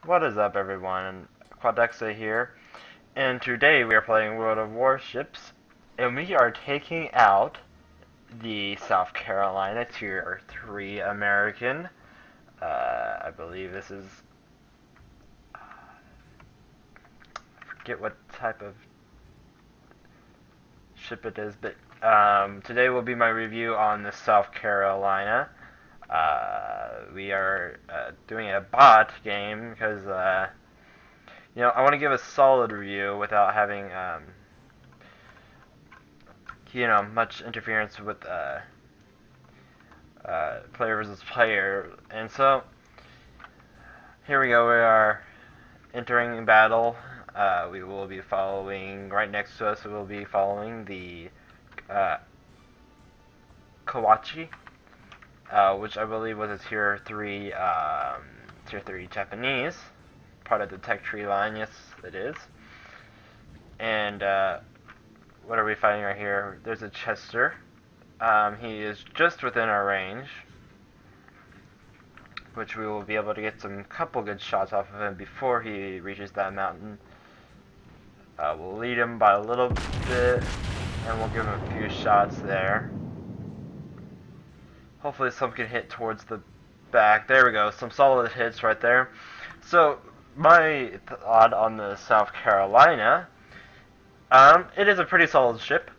What is up, everyone? Quadexa here, and today we are playing World of Warships, and we are taking out the South Carolina Tier 3 American. I believe this is, I forget what type of ship it is, but today will be my review on the South Carolina. We are doing a bot game because I want to give a solid review without having, much interference with player versus player. And so, here we go. We are entering battle. We will be following, right next to us, we will be following the Kawachi, which I believe was a Tier 3 Japanese, part of the tech tree line. Yes, it is. And what are we fighting right here? There's a Chester. He is just within our range, which we will be able to get some couple good shots off of him before he reaches that mountain. We'll lead him by a little bit, and we'll give him a few shots there. Hopefully some can hit towards the back. There we go, some solid hits right there. So, my thought on the South Carolina, it is a pretty solid ship,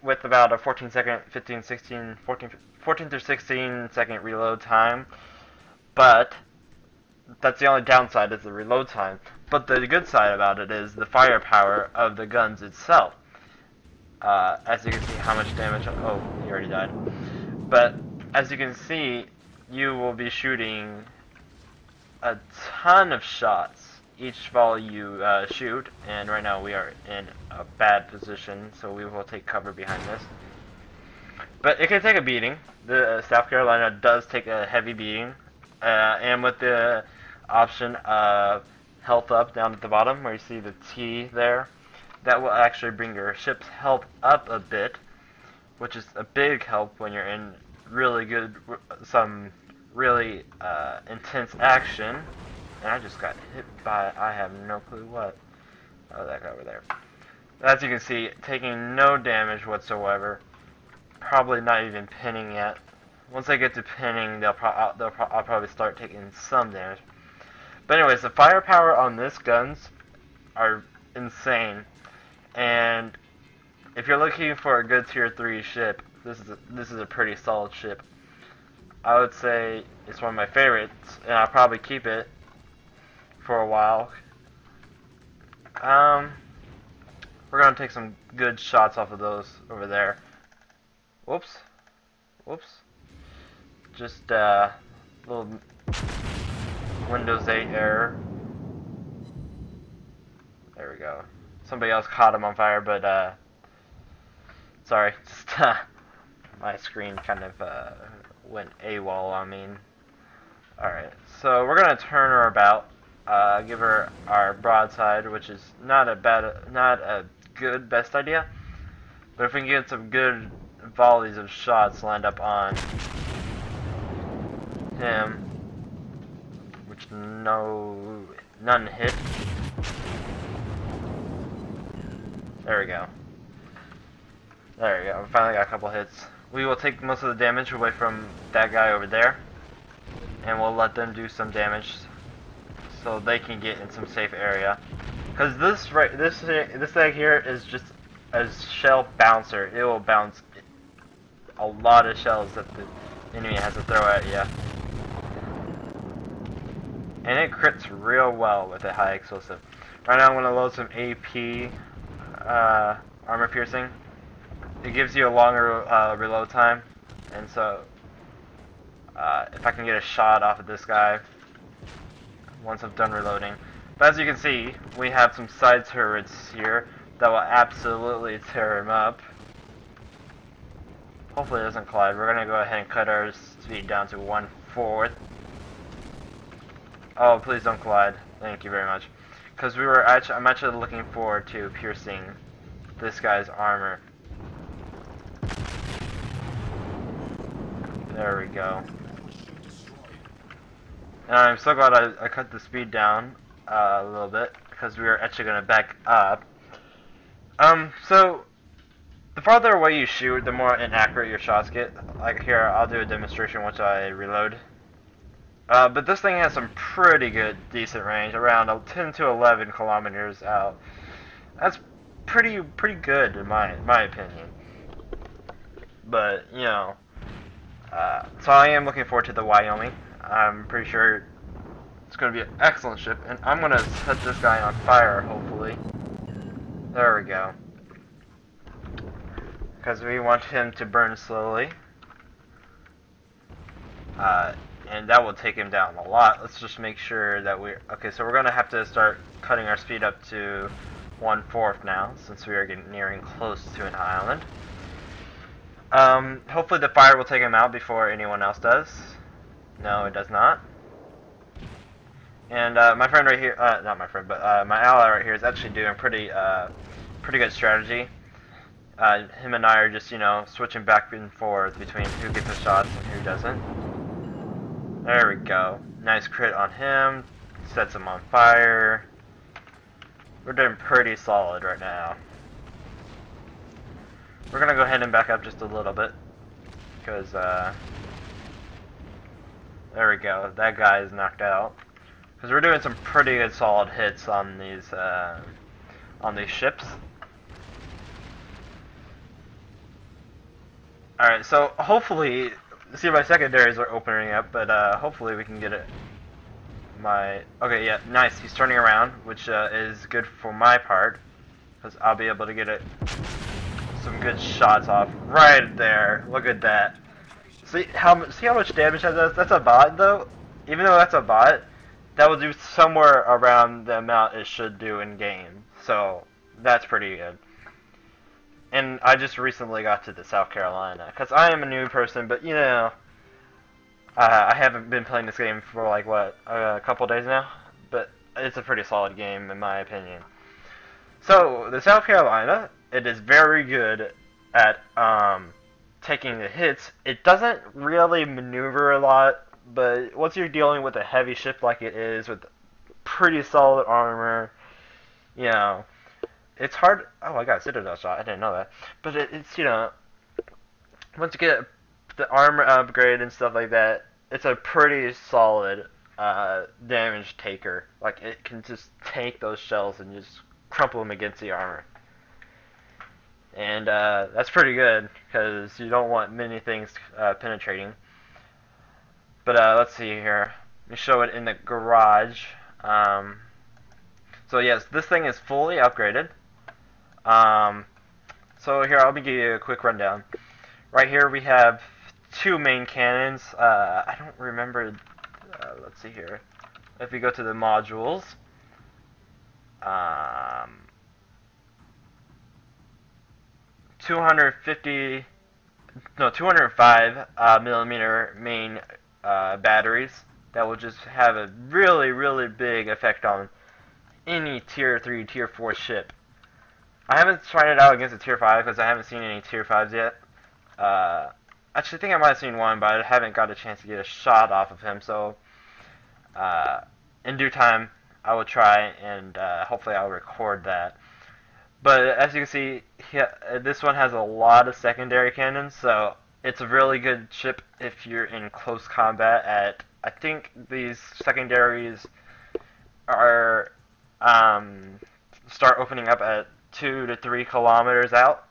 with about a 14 through 16 second reload time, but that's the only downside, is the reload time. But the good side about it is the firepower of the guns itself. As you can see how much damage, oh, he already died. But, as you can see, you will be shooting a ton of shots each volley you shoot, and right now we are in a bad position, so we will take cover behind this. But it can take a beating. The South Carolina does take a heavy beating, and with the option of health up down at the bottom, where you see the T there, that will actually bring your ship's health up a bit, which is a big help when you're in some really intense action. And I just got hit by, I have no clue what. Oh, that guy over there. As you can see, taking no damage whatsoever. Probably not even pinning yet. Once I get to pinning, I'll probably start taking some damage. But anyways, the firepower on this guns are insane. And if you're looking for a good Tier 3 ship, this is a pretty solid ship. I would say it's one of my favorites, and I'll probably keep it for a while. We're gonna take some good shots off of those over there. Whoops. Just little Windows 8 error. There we go. Somebody else caught him on fire, but sorry, just my screen kind of went AWOL on me. Alright, so we're gonna turn her about. Give her our broadside, which is not a good best idea, but if we can get some good volleys of shots lined up on him, which none hit. There we go. We finally got a couple hits. We will take most of the damage away from that guy over there, and we'll let them do some damage so they can get in some safe area. Because this thing here is just a shell bouncer. It will bounce a lot of shells that the enemy has to throw at you. And it crits real well with a high explosive. Right now I'm going to load some AP armor piercing. It gives you a longer reload time, and so if I can get a shot off of this guy once I'm done reloading. But as you can see, we have some side turrets here that will absolutely tear him up. Hopefully it doesn't collide. We're gonna go ahead and cut our speed down to 1/4. Oh, please don't collide. Thank you very much. Because I'm actually looking forward to piercing this guy's armor. There we go. And I'm so glad I cut the speed down a little bit because we were actually going to back up. So the farther away you shoot, the more inaccurate your shots get. Like here, I'll do a demonstration once I reload. But this thing has some pretty good, decent range, around 10 to 11 kilometers out. That's pretty good in my opinion. But you know, so I am looking forward to the Wyoming. I'm pretty sure it's going to be an excellent ship, and I'm going to set this guy on fire, hopefully. There we go. Because we want him to burn slowly. And that will take him down a lot. Let's just make sure that we're... Okay, so we're going to have to start cutting our speed up to 1/4 now, since we are nearing close to an island. Hopefully the fire will take him out before anyone else does. No, it does not. And my friend right here, not my friend, but my ally right here is actually doing pretty good strategy. Him and I are just, you know, switching back and forth between who gets the shots and who doesn't. There we go. Nice crit on him. Sets him on fire. We're doing pretty solid right now. We're gonna go ahead and back up just a little bit, because there we go. That guy is knocked out. Because we're doing some pretty good solid hits on these ships. Alright, so hopefully, see my secondaries are opening up, but hopefully we can get it. Okay, yeah, nice. He's turning around, which is good for my part, because I'll be able to get some good shots off right there. Look at that. See how much damage that does? That's a bot, though. Even though that's a bot, that will do somewhere around the amount it should do in game. So that's pretty good. And I just recently got to the South Carolina, because I am a new person, but you know, I haven't been playing this game for like what, a couple days now, but it's a pretty solid game in my opinion. So the South Carolina, it is very good at taking the hits. It doesn't really maneuver a lot, but once you're dealing with a heavy ship like it is, with pretty solid armor, you know, it's hard. Oh, I got a Citadel shot. I didn't know that. But it's, you know, once you get the armor upgrade and stuff like that, it's a pretty solid damage taker. Like, it can just take those shells and just crumple them against the armor. And that's pretty good, because you don't want many things penetrating. But let's see here. Let me show it in the garage. So yes, this thing is fully upgraded. So here, I'll give you a quick rundown. Right here we have two main cannons. I don't remember. Let's see here. If we go to the modules, 205 millimeter main batteries that will just have a really big effect on any tier 3, tier 4 ship. I haven't tried it out against a tier 5 because I haven't seen any tier 5s yet. Actually, I think I might have seen one, but I haven't got a chance to get a shot off of him. So, in due time, I will try, and hopefully I'll record that. But as you can see, this one has a lot of secondary cannons, so it's a really good ship if you're in close combat at, I think these secondaries are, start opening up at 2 to 3 kilometers out.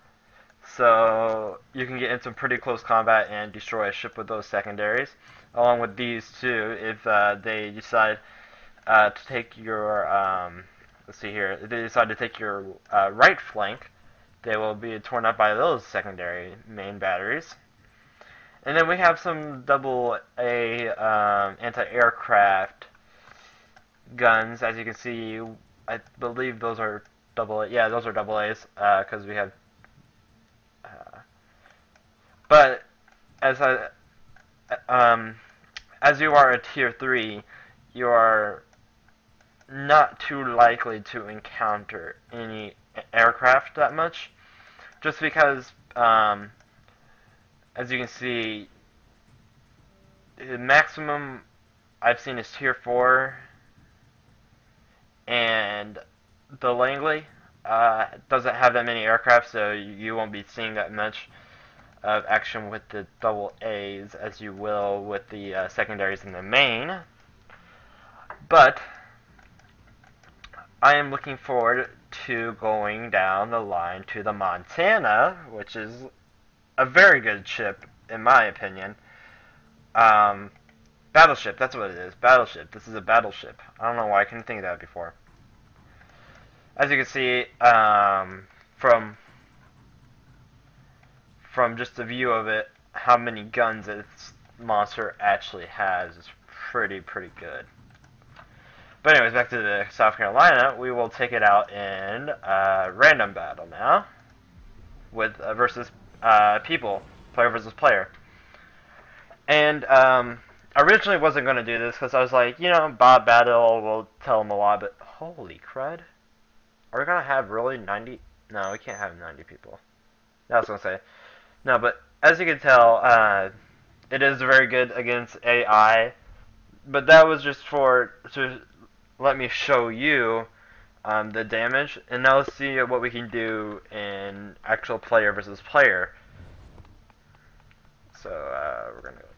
So you can get in some pretty close combat and destroy a ship with those secondaries. Along with these two, if they decide to take your, let's see here, if they decide to take your right flank, they will be torn up by those secondary main batteries. And then we have some AA anti-aircraft guns. As you can see, I believe those are AA. Yeah, those are AA's because we have. But as you are a tier 3, you are not too likely to encounter any aircraft that much, just because, as you can see, the maximum I've seen is tier 4, and the Langley doesn't have that many aircraft, so you won't be seeing that much of action with the double A's as you will with the secondaries in the main. But I am looking forward to going down the line to the Montana, which is a very good ship in my opinion. Battleship, that's what it is. Battleship. This is a battleship. I don't know why I couldn't think of that before. As you can see, from just the view of it, how many guns this monster actually has is pretty good. But anyways, back to the South Carolina, we will take it out in random battle now, with versus people, player versus player. And I originally wasn't going to do this because I was like, you know, Bob Battle will tell him a lot, but holy crud. Are we going to have really 90? No, we can't have 90 people. I was going to say. No, but as you can tell, it is very good against AI. But that was just to let me show you the damage. And now let's see what we can do in actual player versus player. So, we're going to go.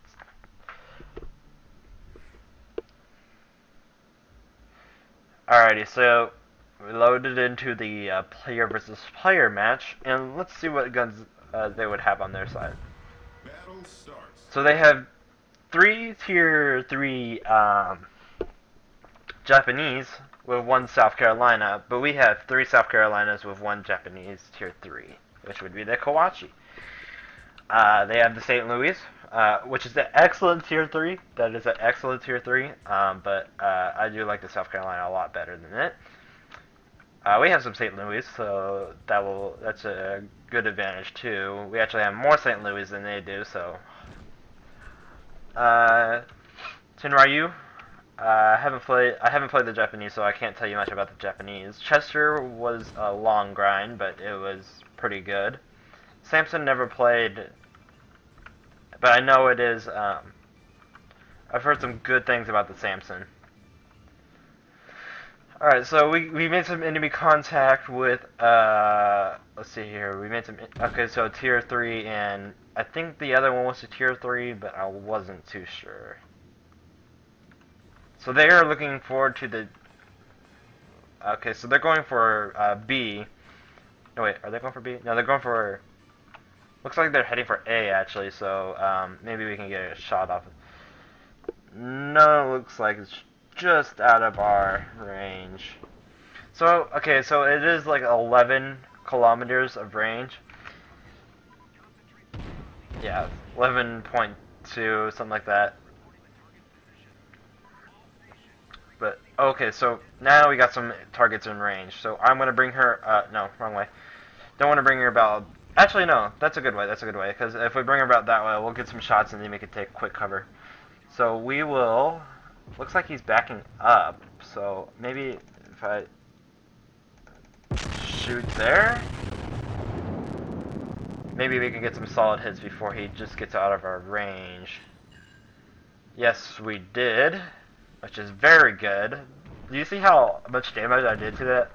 Alrighty, so we loaded into the player versus player match, and let's see what guns they would have on their side. Battle starts. So they have 3 tier 3 Japanese with 1 South Carolina, but we have 3 South Carolinas with 1 Japanese tier 3, which would be the Kawachi. They have the St. Louis, which is an excellent tier 3. That is an excellent tier 3, but I do like the South Carolina a lot better than it. We have some St. Louis, so that's a good advantage too. We actually have more St. Louis than they do, so. Tenryu, I haven't played the Japanese, so I can't tell you much about the Japanese. Chester was a long grind, but it was pretty good. Samson never played, but I know it is. I've heard some good things about the Samson. Alright, so we made some enemy contact with, let's see here, we made some, okay, so tier 3, and I think the other one was a tier 3, but I wasn't too sure. So they are looking forward to the, okay, so they're going for, B. No, wait, are they going for B? No, they're going for, looks like they're heading for A, actually, so, maybe we can get a shot off. No, it looks like it's just out of our range. So, okay, so it is like 11 kilometers of range. Yeah, 11.2, something like that. But, okay, so now we got some targets in range. So I'm going to bring her, no, wrong way. Don't want to bring her about, actually no, that's a good way, because if we bring her about that way, we'll get some shots and then we can take quick cover. So we will, looks like he's backing up, so maybe if I shoot there, maybe we can get some solid hits before he just gets out of our range. Yes, we did, which is very good. Do you see how much damage I did to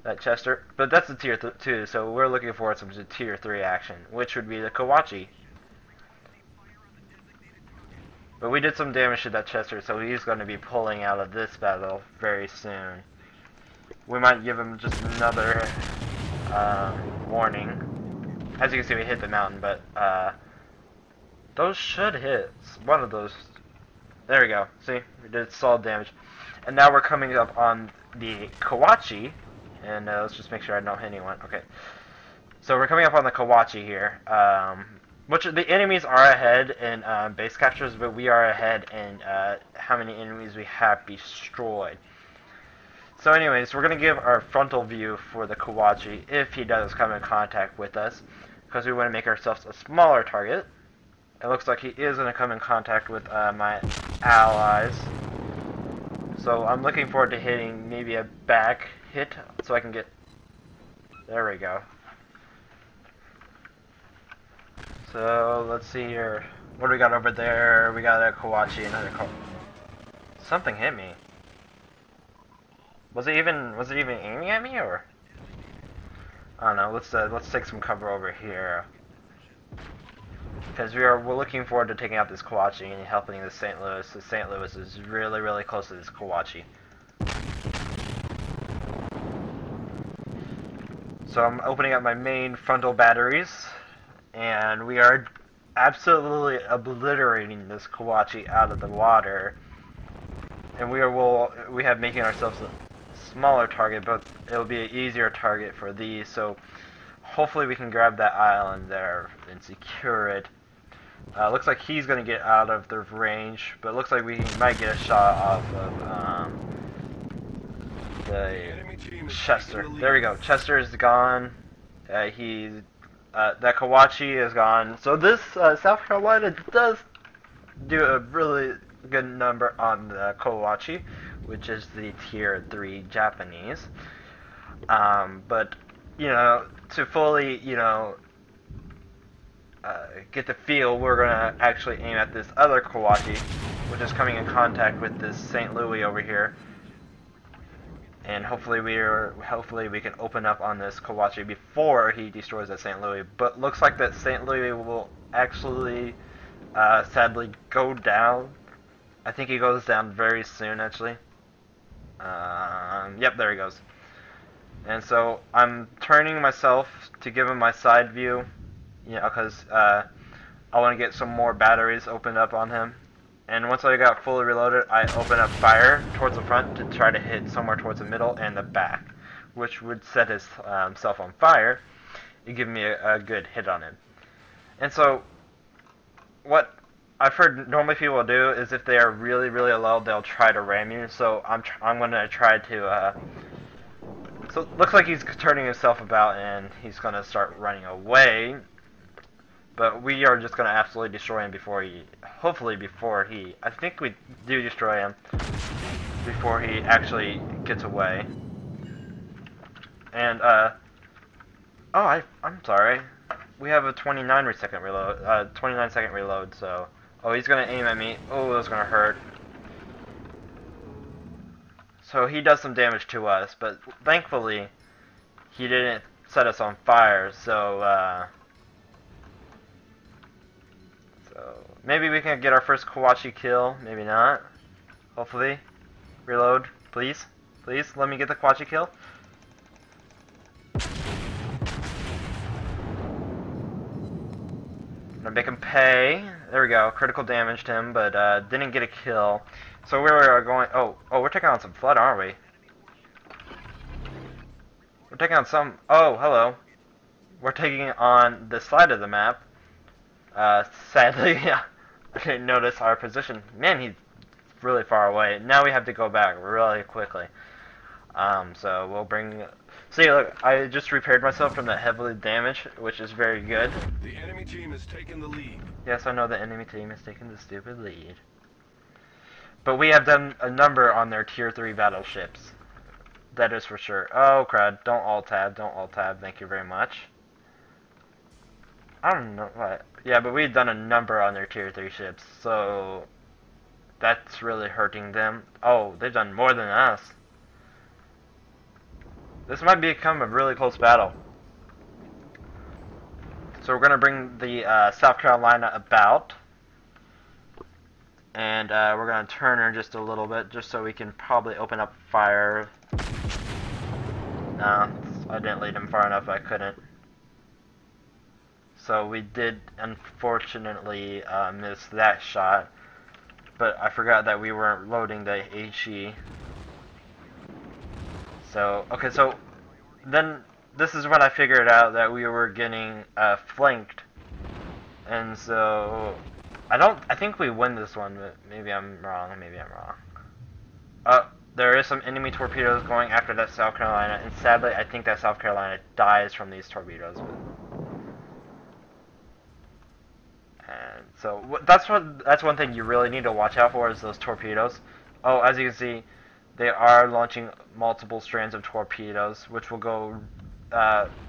that Chester? But that's a tier 2, so we're looking for some tier 3 action, which would be the Kawachi. But we did some damage to that Chester, so he's going to be pulling out of this battle very soon. We might give him just another warning. As you can see, we hit the mountain, but those should hit. One of those. There we go. See? We did solid damage. And now we're coming up on the Kawachi. And let's just make sure I don't hit anyone. Okay. So we're coming up on the Kawachi here. Which the enemies are ahead in base captures, but we are ahead in how many enemies we have destroyed. So anyways, we're going to give our frontal view for the Kawachi if he does come in contact with us, because we want to make ourselves a smaller target. It looks like he is going to come in contact with my allies. So I'm looking forward to hitting maybe a back hit so I can get... There we go. So let's see here. What do we got over there? We got a Kawachi, another Something hit me. Was it even aiming at me, or? I don't know. Let's take some cover over here. Because we're looking forward to taking out this Kawachi and helping the St. Louis. The St. Louis is really, really close to this Kawachi. So I'm opening up my main frontal batteries, and we are absolutely obliterating this Kawachi out of the water. And we have making ourselves a smaller target, but it'll be an easier target for these. So hopefully we can grab that island there and secure it. Looks like he's going to get out of the range, but looks like we might get a shot off of the Chester. There we go. Chester is gone. That Kawachi is gone. So this South Carolina does do a really good number on the Kawachi, which is the tier 3 Japanese. But you know, to fully, you know, get the feel, we're gonna actually aim at this other Kawachi, which is coming in contact with this St. Louis over here, and hopefully we can open up on this Kawachi before he destroys that St. Louis. But looks like that St. Louis will actually sadly go down. I think he goes down very soon, actually. Yep, there he goes. And so I'm turning myself to give him my side view, you know, because I want to get some more batteries opened up on him. And once I got fully reloaded, I open up fire towards the front to try to hit somewhere towards the middle and the back, which would set his self on fire and give me a good hit on him. And so what I've heard normally people do is if they are really, really low, they'll try to ram you. So I'm going to try to... So it looks like he's turning himself about and he's going to start running away. But we are just going to absolutely destroy him before he... Hopefully before he... I think we do destroy him before he actually gets away. And, oh, I'm sorry. We have a 29-second reload, 29-second reload, so... Oh, he's going to aim at me. Oh, that's going to hurt. So he does some damage to us, but thankfully, he didn't set us on fire, so, maybe we can get our first Kawachi kill, maybe not. Hopefully. Reload, please. Please, let me get the Kawachi kill. Gonna make him pay. There we go. Critical damaged him, but didn't get a kill. So we're going. Oh, we're taking on some flood, aren't we? We're taking on some. Oh, hello. We're taking on this side of the map. Sadly, yeah, I didn't notice our position. Man, he's really far away. Now we have to go back really quickly. So we'll bring... See, look, I just repaired myself from that heavily damaged, which is very good. The enemy team has taken the lead. Yes, I know the enemy team has taken the stupid lead. But we have done a number on their tier 3 battleships. That is for sure. Oh, crud. Don't alt-tab. Don't alt-tab. Thank you very much. I don't know what... Yeah, but we've done a number on their tier 3 ships, so... That's really hurting them. Oh, they've done more than us. This might become a really close battle. So we're going to bring the South Carolina about. And we're going to turn her just a little bit, just so we can probably open up fire. No, I didn't lead him far enough, I couldn't. So we did, unfortunately, miss that shot. But I forgot that we weren't loading the HE. So, okay, so then this is when I figured out that we were getting flanked. And so, I think we win this one, but maybe I'm wrong, there is some enemy torpedoes going after that South Carolina, and sadly, I think that South Carolina dies from these torpedoes. And so that's one thing you really need to watch out for is those torpedoes. Oh, as you can see, they are launching multiple strands of torpedoes, which will go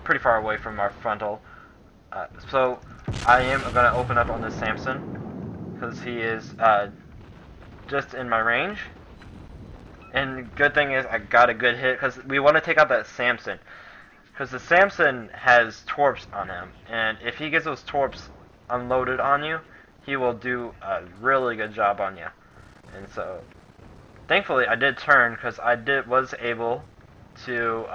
pretty far away from our frontal. So I am going to open up on this Samson because he is just in my range. And good thing is I got a good hit because we want to take out that Samson. Because the Samson has torps on him, and if he gets those torps unloaded on you, he will do a really good job on you. And so, thankfully, I did turn because was able to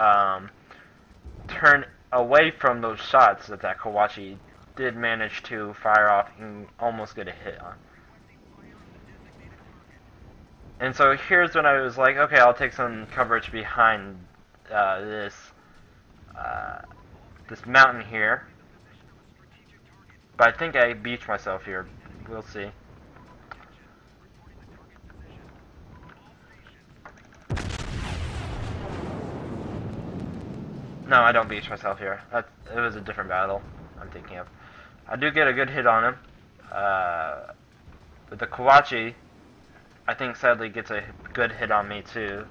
turn away from those shots that Kawachi did manage to fire off and almost get a hit on. And so here's when I was like, okay, I'll take some coverage behind this mountain here. But I think I beached myself here. We'll see. No, I don't beach myself here. It was a different battle I'm thinking of. I do get a good hit on him. But the Kawachi, I think sadly gets a good hit on me too.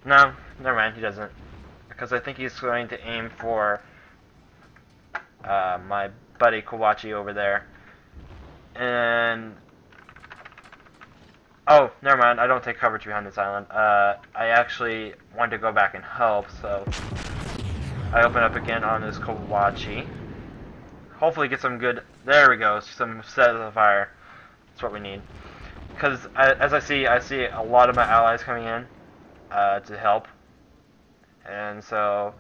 No, never mind, he doesn't. Because I think he's going to aim for my buddy Kawachi over there. And oh, never mind, I don't take coverage behind this island. I actually want to go back and help, so I open up again on this Kawachi. Hopefully get some good, there we go, some set of the fire. That's what we need. Because as I see a lot of my allies coming in to help. And so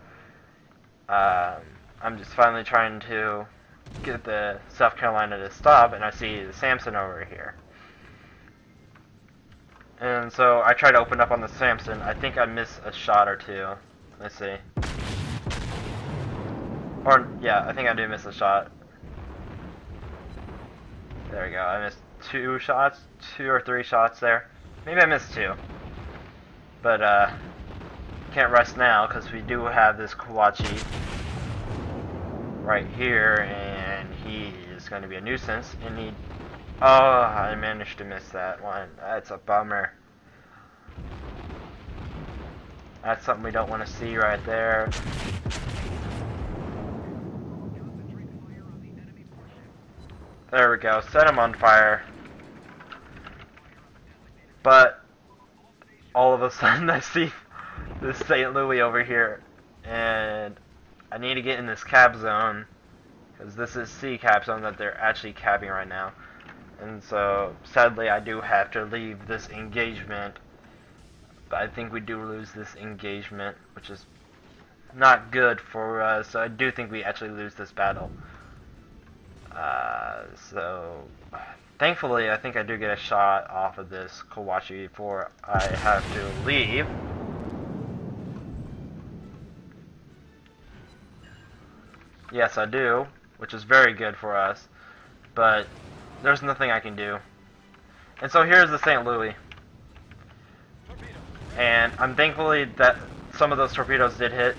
I'm just finally trying to get the South Carolina to stop, and I see the Samson over here. And so I try to open up on the Samson. I think I miss a shot or two. Let's see. Or, yeah, I think I do miss a shot. There we go. I missed 2 shots. 2 or 3 shots there. Maybe I missed 2. But, can't rest now because we do have this Kawachi right here, and he is going to be a nuisance. And he, oh, I managed to miss that one. That's a bummer. That's something we don't want to see right there. There we go. Set him on fire. But all of a sudden I see this St. Louis over here, and I need to get in this cap zone because this is C cap zone that they're actually capping right now. And so sadly I do have to leave this engagement, but I think we do lose this engagement, which is not good for us. So I do think we actually lose this battle. So thankfully I think I do get a shot off of this Kawachi before I have to leave. Yes, I do, which is very good for us, but there's nothing I can do. And so here's the St. Louis. And I'm thankfully that some of those torpedoes did hit,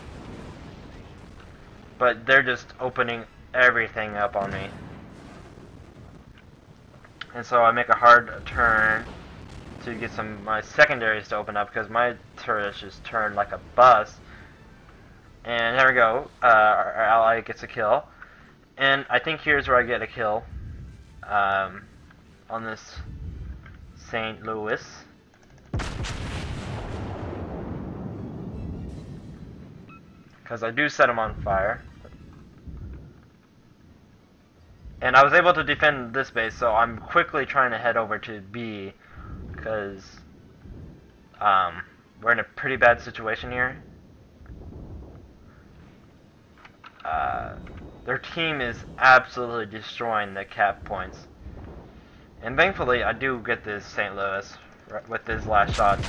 but they're just opening everything up on me. And so I make a hard turn to get my secondaries to open up because my turrets just turned like a bus. And there we go. Our ally gets a kill. And I think here's where I get a kill. On this St. Louis. Because I do set him on fire. And I was able to defend this base, so I'm quickly trying to head over to B. Because we're in a pretty bad situation here. Their team is absolutely destroying the cap points. And thankfully, I do get this St. Louis with his last shot.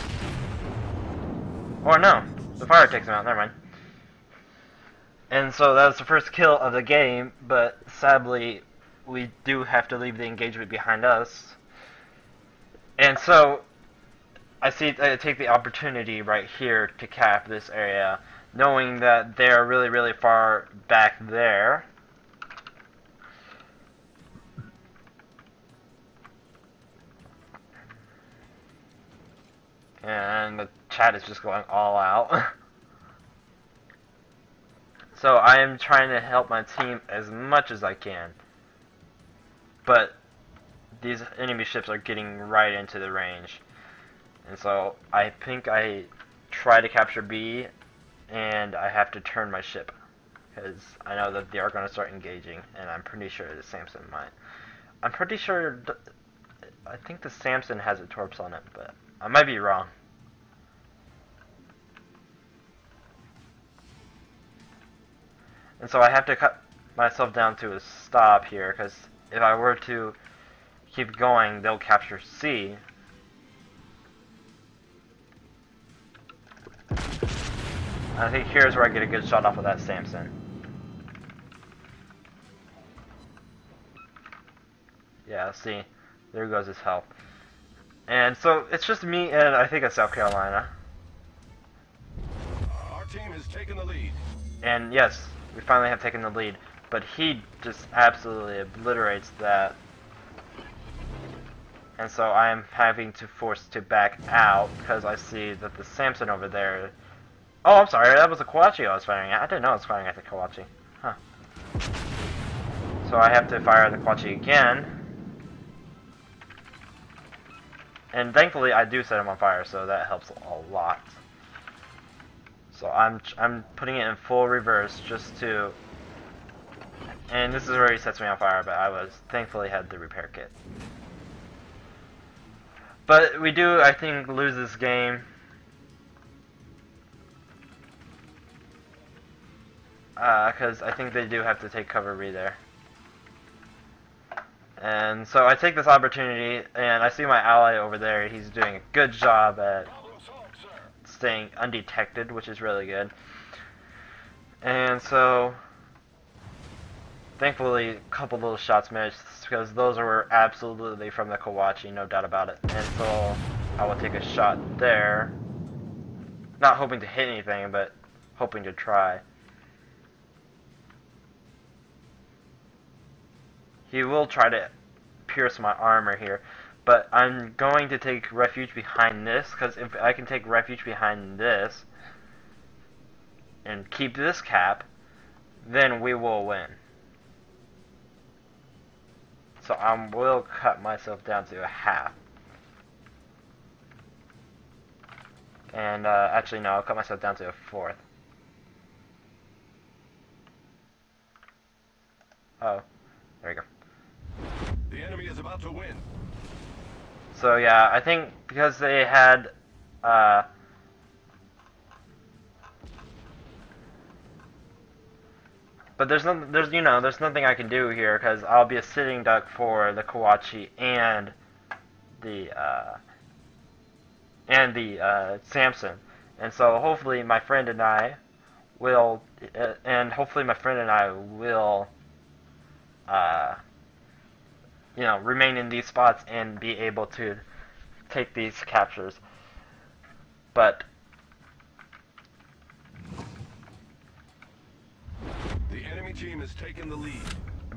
Or no, the fire takes him out, never mind. And so that was the first kill of the game, but sadly, we do have to leave the engagement behind us. And so, I take the opportunity right here to cap this area, knowing that they're really, really far back there. And the chat is just going all out. So I am trying to help my team as much as I can. But these enemy ships are getting right into the range. And so I think I try to capture B, and I have to turn my ship. Because I know that they are going to start engaging, and I'm pretty sure the Samson might. I'm pretty sure, I think the Samson has a torps on it, but I might be wrong. And so I have to cut myself down to a stop here, because if I were to keep going, they'll capture C. I think here's where I get a good shot off of that Samson. Yeah, see, there goes his health. And so it's just me and I think it's South Carolina. Our team has taken the lead. And yes, we finally have taken the lead, but he just absolutely obliterates that. And so I am having to force to back out because I see that the Samson over there. Oh, I'm sorry, that was a Kawachi I was firing at. I didn't know I was firing at the Kawachi. Huh. So I have to fire the Kawachi again. And thankfully I do set him on fire, so that helps a lot. So I'm putting it in full reverse just to, and this is where he sets me on fire, but I was thankfully had the repair kit. But we do, I think, lose this game. Because I think they do have to take cover B there. And so I take this opportunity, and I see my ally over there. He's doing a good job at staying undetected, which is really good. And so, thankfully, a couple little shots missed, because those were absolutely from the Kawachi, no doubt about it. And so, I will take a shot there. Not hoping to hit anything, but hoping to try. He will try to pierce my armor here, but I'm going to take refuge behind this, because if I can take refuge behind this and keep this cap, then we will win. So I will cut myself down to a half. And actually no, I'll cut myself down to a fourth. Oh, there we go. The enemy is about to win. So yeah, I think because they had but there's nothing I can do here because I'll be a sitting duck for the Kawachi and the Samson, and so hopefully my friend and I will remain in these spots and be able to take these captures. But the enemy team has taken the lead.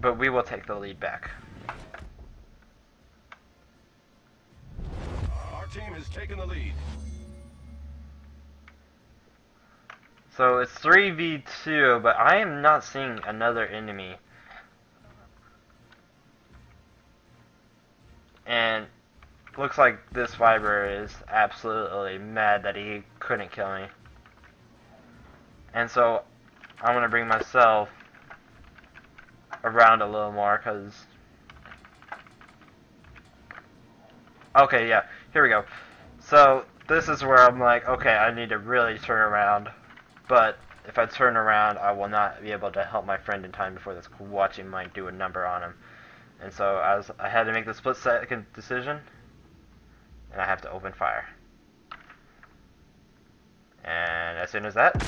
But we will take the lead back. Our team has taken the lead. So it's 3v2, but I am not seeing another enemy. And looks like this Viper is absolutely mad that he couldn't kill me. And so I'm going to bring myself around a little more because... Okay, yeah, here we go. So this is where I'm like, okay, I need to really turn around. But if I turn around, I will not be able to help my friend in time before this Kawachi might do a number on him. And so I had to make the split-second decision, and I have to open fire. And as soon as that,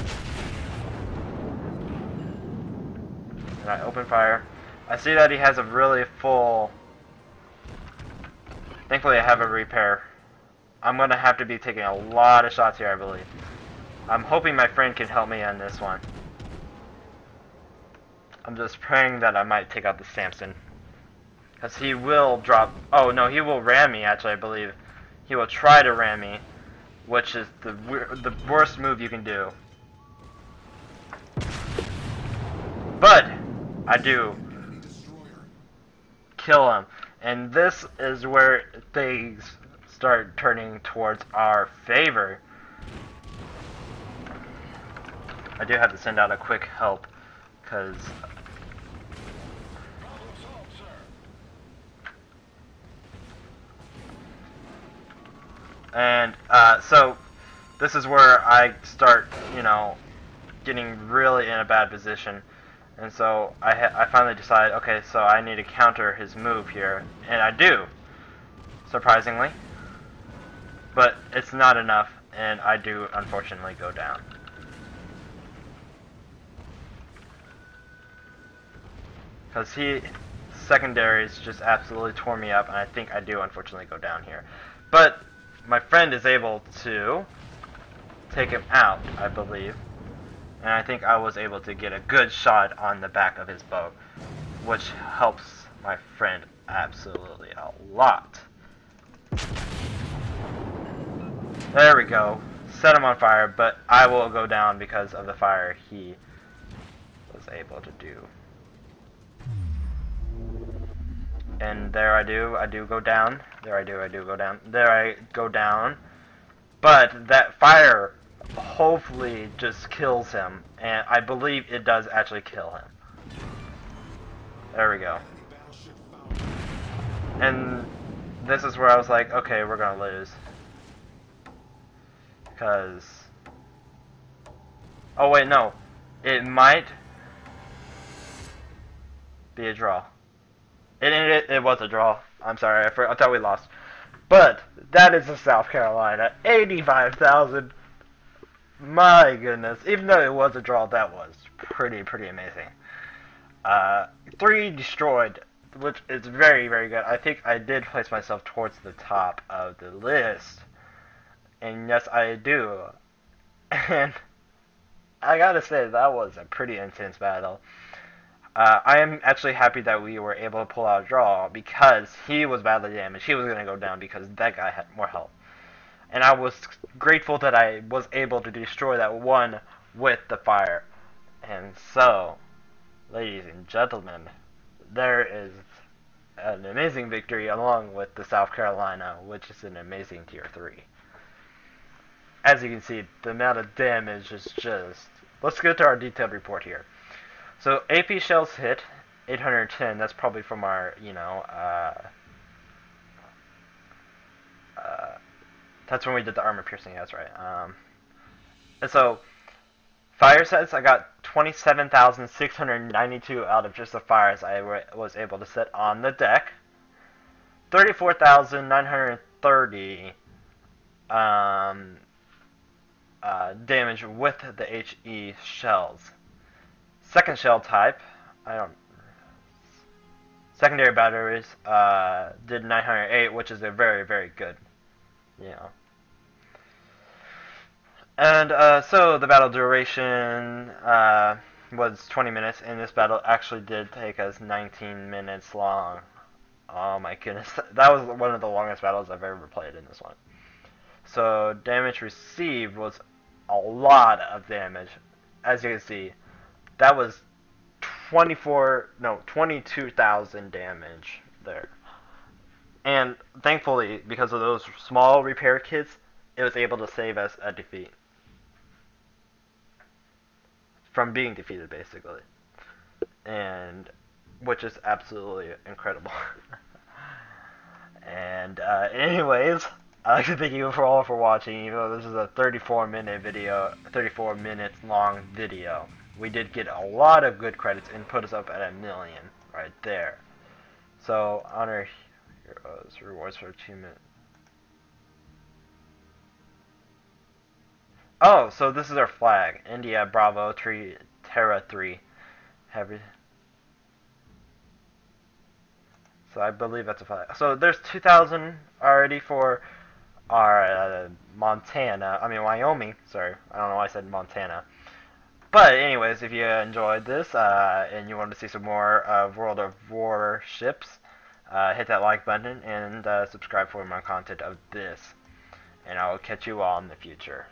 and I open fire, I see that he has a really full... Thankfully I have a repair. I'm going to have to be taking a lot of shots here, I believe. I'm hoping my friend can help me on this one. I'm just praying that I might take out the Samson. Because he will drop... Oh, no, he will ram me, actually, I believe. He will try to ram me, which is the worst move you can do. But I do kill him. And this is where things start turning towards our favor. I do have to send out a quick help, because Problem solved, sir. and so this is where I start, getting really in a bad position. And so I finally decide, okay, so I need to counter his move here, and I do, surprisingly. But it's not enough, and I do unfortunately go down. Because secondaries just absolutely tore me up, and I think I do unfortunately go down here. But my friend is able to take him out, I believe. And I think I was able to get a good shot on the back of his boat, which helps my friend absolutely a lot. There we go. Set him on fire, but I will go down because of the fire he was able to do. And there I do go down. There I do go down. There I go down. But that fire hopefully just kills him, and I believe it does actually kill him. There we go. And this is where I was like, okay, we're gonna lose. Because... oh wait, no. It might be a draw. It was a draw. I'm sorry, I thought we lost. But that is the South Carolina. 85,000. My goodness. Even though it was a draw, that was pretty amazing. 3 destroyed, which is very good. I think I did place myself towards the top of the list. And yes, I do. And I gotta say, that was a pretty intense battle. I am actually happy that we were able to pull out a draw, because he was badly damaged. He was going to go down because that guy had more health. And I was grateful that I was able to destroy that one with the fire. And so, ladies and gentlemen, there is an amazing victory along with the South Carolina, which is an amazing tier 3. As you can see, the amount of damage is just... let's get to our detailed report here. So AP shells hit 810. That's probably from our, that's when we did the armor piercing. That's right. And so fire sets, I got 27,692 out of just the fires I was able to set on the deck. 34,930 damage with the HE shells. Second shell type, secondary batteries did 908, which is a very good, And so the battle duration was 20 minutes, and this battle actually did take us 19 minutes long. Oh my goodness, that was one of the longest battles I've ever played in this one. So damage received was a lot of damage, as you can see. That was 22,000 damage there. And thankfully, because of those small repair kits, it was able to save us a defeat. From being defeated, basically. And, which is absolutely incredible. And, anyways, I'd like to thank you all for watching, even though this is a 34 minutes long video. We did get a lot of good credits and put us up at 1 million right there. So, honor heroes, rewards for achievement. Oh, so this is our flag. India, Bravo, Terra 3. So I believe that's a flag. So there's 2,000 already for our Wyoming. Sorry, I don't know why I said Montana. But anyways, if you enjoyed this and you want to see some more of World of Warships, hit that like button and subscribe for more content of this. And I will catch you all in the future.